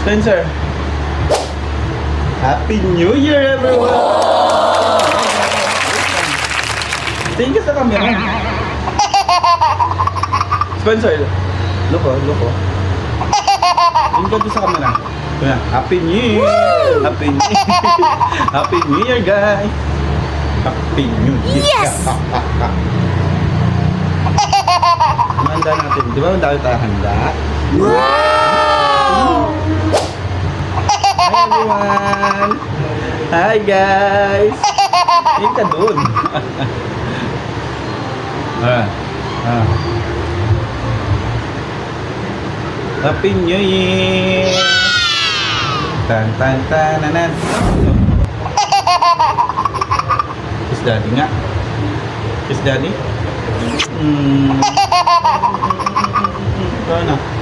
Spencer. Happy New Year, everyone! Thank you sa camera. Spencer, look oh. Thank you sa camera. Happy New Year! Happy New Year! Happy New Year, guys! Happy New Year! Yes! Ano handa natin? Di ba dahil tayo handa? Wow! Hi everyone! Hi guys! Yung ka dun. Happy New Year! Tan tan tananan. Kiss daddy nga. Kiss daddy. Sana.